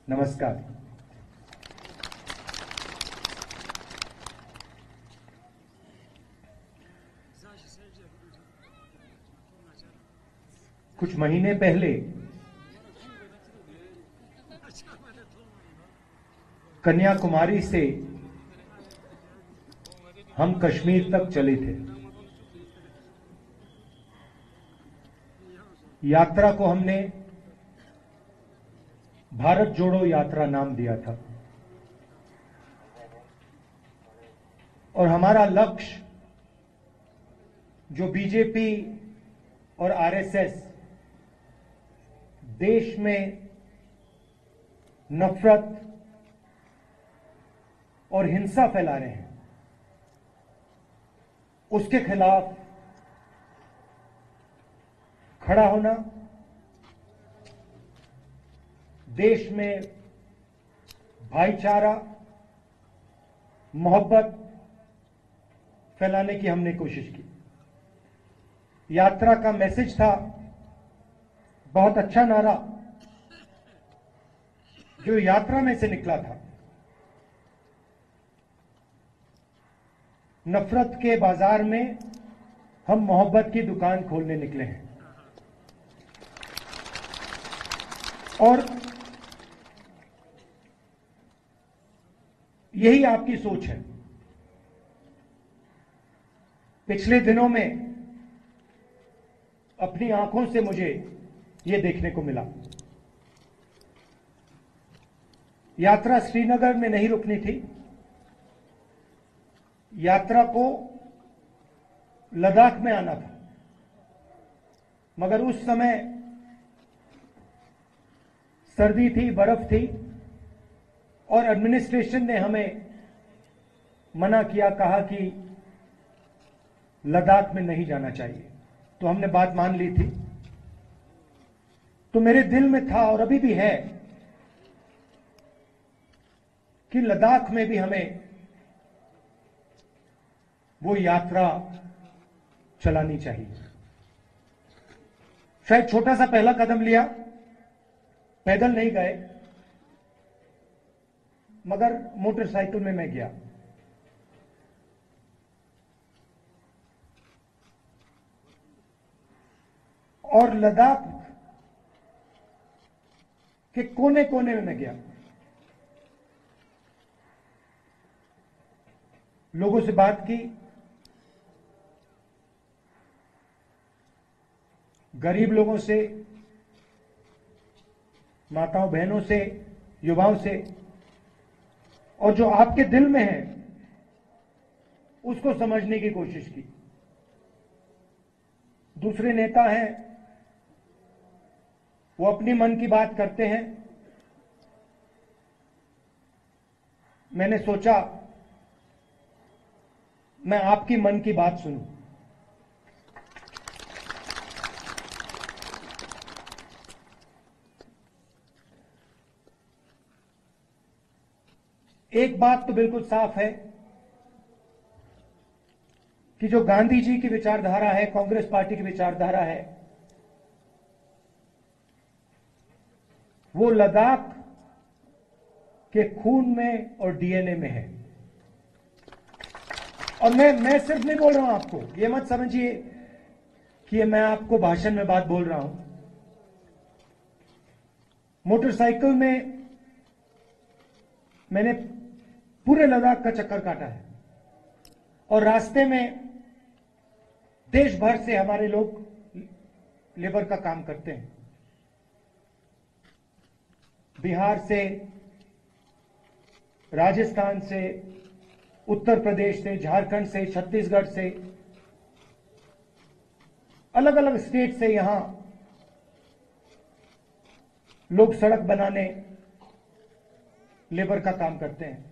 नमस्कार। कुछ महीने पहले कन्याकुमारी से हम कश्मीर तक चले थे। यात्रा को हमने भारत जोड़ो यात्रा नाम दिया था और हमारा लक्ष्य जो बीजेपी और आरएसएस देश में नफरत और हिंसा फैला रहे हैं, उसके खिलाफ खड़ा होना, देश में भाईचारा, मोहब्बत फैलाने की हमने कोशिश की। यात्रा का मैसेज था, बहुत अच्छा नारा जो यात्रा में से निकला था, नफरत के बाजार में हम मोहब्बत की दुकान खोलने निकले हैं। और यही आपकी सोच है। पिछले दिनों में अपनी आंखों से मुझे यह देखने को मिला। यात्रा श्रीनगर में नहीं रुकनी थी, यात्रा को लद्दाख में आना था, मगर उस समय सर्दी थी, बर्फ थी और एडमिनिस्ट्रेशन ने हमें मना किया, कहा कि लद्दाख में नहीं जाना चाहिए। तो हमने बात मान ली थी। तो मेरे दिल में था और अभी भी है कि लद्दाख में भी हमें वो यात्रा चलानी चाहिए। शायद छोटा सा पहला कदम लिया, पैदल नहीं गए, मगर मोटरसाइकिल में मैं गया। और लद्दाख के कोने कोने में मैं गया, लोगों से बात की, गरीब लोगों से, माताओं बहनों से, युवाओं से, और जो आपके दिल में है उसको समझने की कोशिश की। दूसरे नेता हैं, वो अपनी मन की बात करते हैं। मैंने सोचा मैं आपकी मन की बात सुनूं। एक बात तो बिल्कुल साफ है कि जो गांधी जी की विचारधारा है, कांग्रेस पार्टी की विचारधारा है, वो लद्दाख के खून में और डीएनए में है। और मैं सिर्फ नहीं बोल रहा हूं आपको, ये मत समझिए कि मैं आपको भाषण में बात बोल रहा हूं। मोटरसाइकिल में मैंने पूरे लद्दाख का चक्कर काटा है और रास्ते में देश भर से हमारे लोग लेबर का काम करते हैं। बिहार से, राजस्थान से, उत्तर प्रदेश से, झारखंड से, छत्तीसगढ़ से, अलग अलग स्टेट से यहां लोग सड़क बनाने, लेबर का काम करते हैं।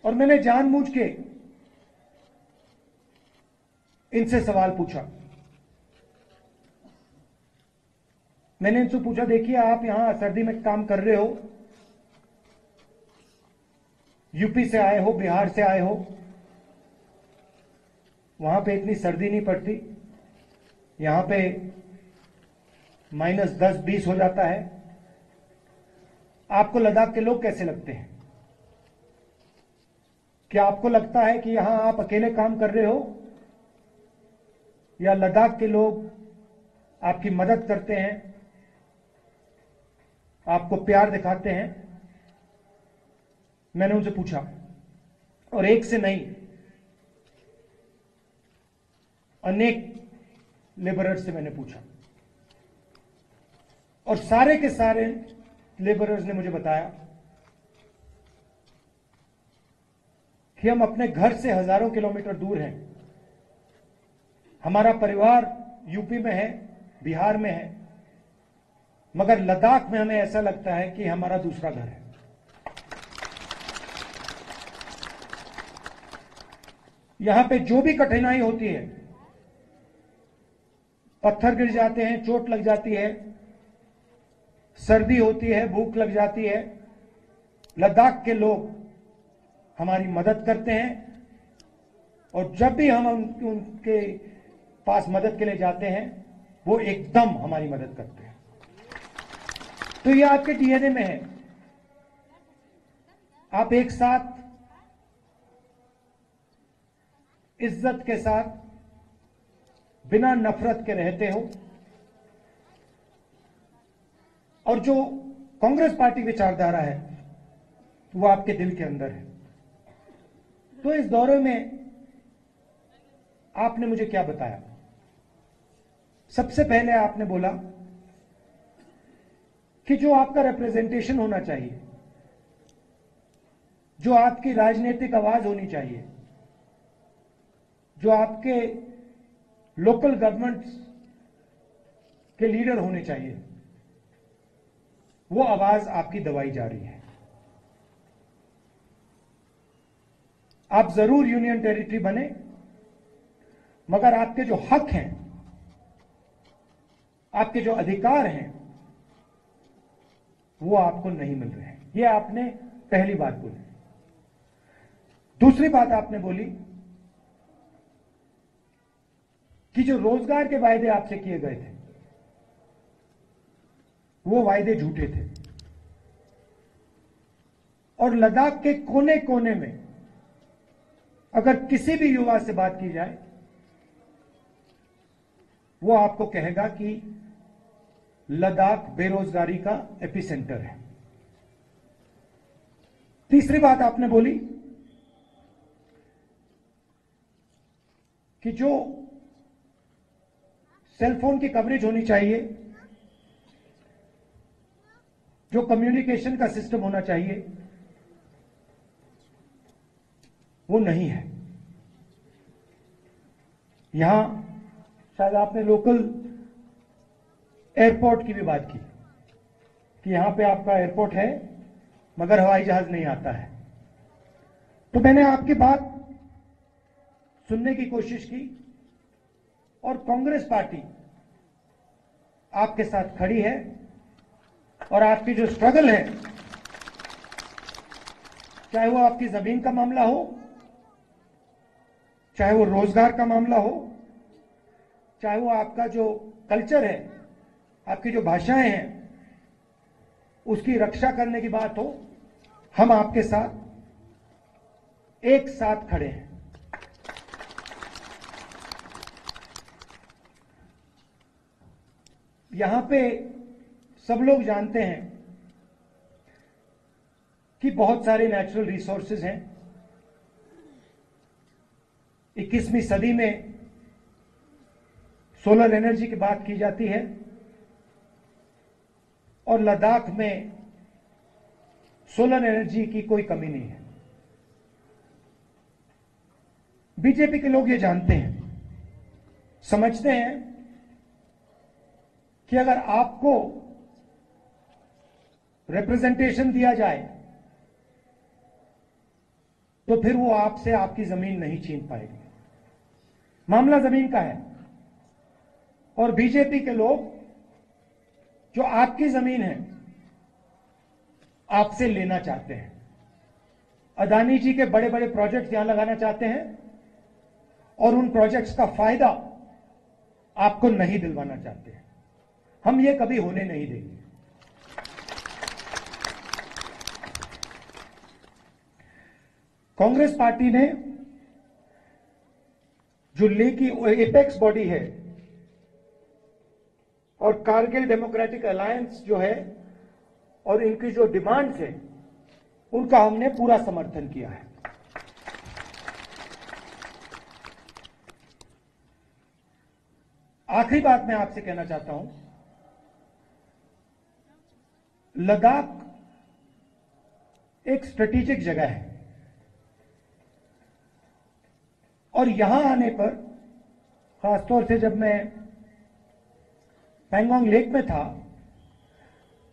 और मैंने जानबूझ के इनसे सवाल पूछा। मैंने इनसे पूछा, देखिए आप यहां सर्दी में काम कर रहे हो, यूपी से आए हो, बिहार से आए हो, वहां पे इतनी सर्दी नहीं पड़ती, यहां पे -10-20 हो जाता है, आपको लद्दाख के लोग कैसे लगते हैं? क्या आपको लगता है कि यहां आप अकेले काम कर रहे हो, या लद्दाख के लोग आपकी मदद करते हैं, आपको प्यार दिखाते हैं? मैंने उनसे पूछा, और एक से नहीं, अनेक लेबरर्स से मैंने पूछा, और सारे के सारे लेबरर्स ने मुझे बताया कि हम अपने घर से हजारों किलोमीटर दूर हैं, हमारा परिवार यूपी में है, बिहार में है, मगर लद्दाख में हमें ऐसा लगता है कि हमारा दूसरा घर है। यहां पे जो भी कठिनाई होती है, पत्थर गिर जाते हैं, चोट लग जाती है, सर्दी होती है, भूख लग जाती है, लद्दाख के लोग हमारी मदद करते हैं, और जब भी हम उनके पास मदद के लिए जाते हैं, वो एकदम हमारी मदद करते हैं। तो ये आपके डीएनए में है। आप एक साथ इज्जत के साथ, बिना नफरत के रहते हो, और जो कांग्रेस पार्टी विचारधारा है वो आपके दिल के अंदर है। तो इस दौरे में आपने मुझे क्या बताया? सबसे पहले आपने बोला कि जो आपका रिप्रेजेंटेशन होना चाहिए, जो आपकी राजनीतिक आवाज होनी चाहिए, जो आपके लोकल गवर्नमेंट्स के लीडर होने चाहिए, वो आवाज आपकी दबाई जा रही है। आप जरूर यूनियन टेरिटरी बने, मगर आपके जो हक हैं, आपके जो अधिकार हैं, वो आपको नहीं मिल रहे हैं। ये आपने पहली बात बोली। दूसरी बात आपने बोली कि जो रोजगार के वायदे आपसे किए गए थे, वो वायदे झूठे थे, और लद्दाख के कोने कोने में अगर किसी भी युवा से बात की जाए, वो आपको कहेगा कि लद्दाख बेरोजगारी का एपिसेंटर है। तीसरी बात आपने बोली कि जो सेलफोन की कवरेज होनी चाहिए, जो कम्युनिकेशन का सिस्टम होना चाहिए, वो नहीं है। यहां शायद आपने लोकल एयरपोर्ट की भी बात की कि यहां पे आपका एयरपोर्ट है, मगर हवाई जहाज नहीं आता है। तो मैंने आपकी बात सुनने की कोशिश की, और कांग्रेस पार्टी आपके साथ खड़ी है, और आपकी जो स्ट्रगल है, चाहे वो आपकी जमीन का मामला हो, चाहे वो रोजगार का मामला हो, चाहे वो आपका जो कल्चर है, आपकी जो भाषाएं हैं, उसकी रक्षा करने की बात हो, हम आपके साथ एक साथ खड़े हैं। यहां पे सब लोग जानते हैं कि बहुत सारे नेचुरल रिसोर्सेज हैं। 21वीं सदी में सोलर एनर्जी की बात की जाती है, और लद्दाख में सोलर एनर्जी की कोई कमी नहीं है। बीजेपी के लोग ये जानते हैं, समझते हैं कि अगर आपको रिप्रेजेंटेशन दिया जाए तो फिर वो आपसे आपकी जमीन नहीं छीन पाएगी। मामला जमीन का है, और बीजेपी के लोग जो आपकी जमीन है आपसे लेना चाहते हैं। अदानी जी के बड़े बड़े प्रोजेक्ट्स यहां लगाना चाहते हैं, और उन प्रोजेक्ट्स का फायदा आपको नहीं दिलवाना चाहते हैं। हम ये कभी होने नहीं देंगे। कांग्रेस पार्टी ने जो लेह की एपेक्स बॉडी है और कारगिल डेमोक्रेटिक अलायंस जो है और इनकी जो डिमांड्स है उनका हमने पूरा समर्थन किया है। आखिरी बात मैं आपसे कहना चाहता हूं, लद्दाख एक स्ट्रेटेजिक जगह है और यहां आने पर, खासतौर से जब मैं पैंगोंग लेक में था,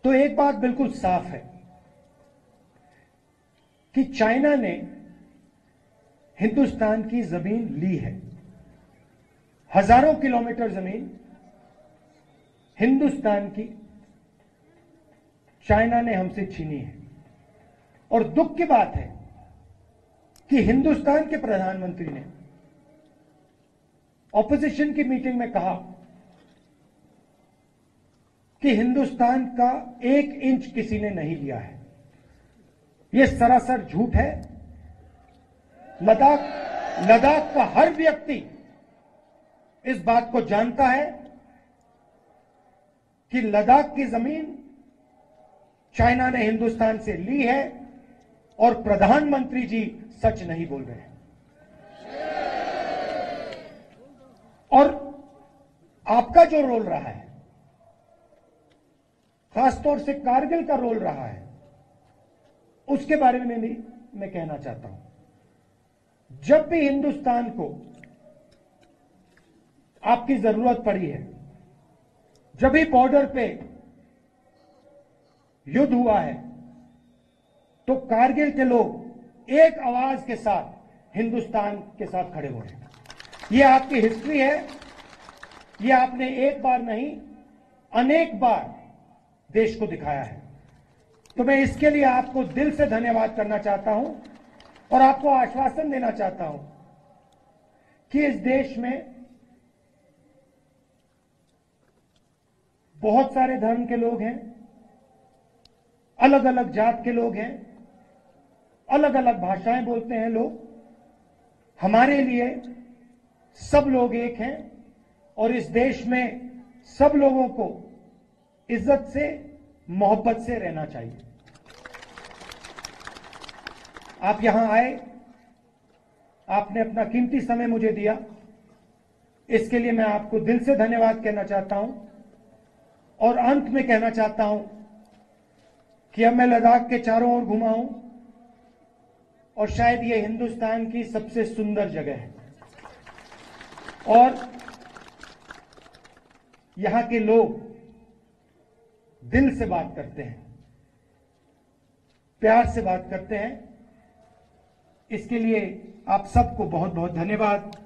तो एक बात बिल्कुल साफ है कि चाइना ने हिंदुस्तान की जमीन ली है। हजारों किलोमीटर जमीन हिंदुस्तान की चाइना ने हमसे छीनी है। और दुख की बात है कि हिंदुस्तान के प्रधानमंत्री ने ऑपोजिशन की मीटिंग में कहा कि हिंदुस्तान का 1 इंच किसी ने नहीं लिया है। यह सरासर झूठ है। लद्दाख का हर व्यक्ति इस बात को जानता है कि लद्दाख की जमीन चाइना ने हिंदुस्तान से ली है और प्रधानमंत्री जी सच नहीं बोल रहे हैं। और आपका जो रोल रहा है, खासतौर से कारगिल का रोल रहा है, उसके बारे में भी मैं कहना चाहता हूं। जब भी हिंदुस्तान को आपकी जरूरत पड़ी है, जब भी बॉर्डर पे युद्ध हुआ है, तो कारगिल के लोग एक आवाज के साथ हिंदुस्तान के साथ खड़े हुए हैं। यह आपकी हिस्ट्री है। यह आपने एक बार नहीं, अनेक बार देश को दिखाया है। तो मैं इसके लिए आपको दिल से धन्यवाद करना चाहता हूं और आपको आश्वासन देना चाहता हूं कि इस देश में बहुत सारे धर्म के लोग हैं, अलग अलग जात के लोग हैं, अलग अलग भाषाएं बोलते हैं लोग। हमारे लिए सब लोग एक हैं और इस देश में सब लोगों को इज्जत से, मोहब्बत से रहना चाहिए। आप यहां आए, आपने अपना कीमती समय मुझे दिया, इसके लिए मैं आपको दिल से धन्यवाद कहना चाहता हूं। और अंत में कहना चाहता हूं कि अब मैं लद्दाख के चारों ओर घुमा हूं और शायद ये हिंदुस्तान की सबसे सुंदर जगह है और यहां के लोग दिल से बात करते हैं, प्यार से बात करते हैं। इसके लिए आप सबको बहुत बहुत धन्यवाद।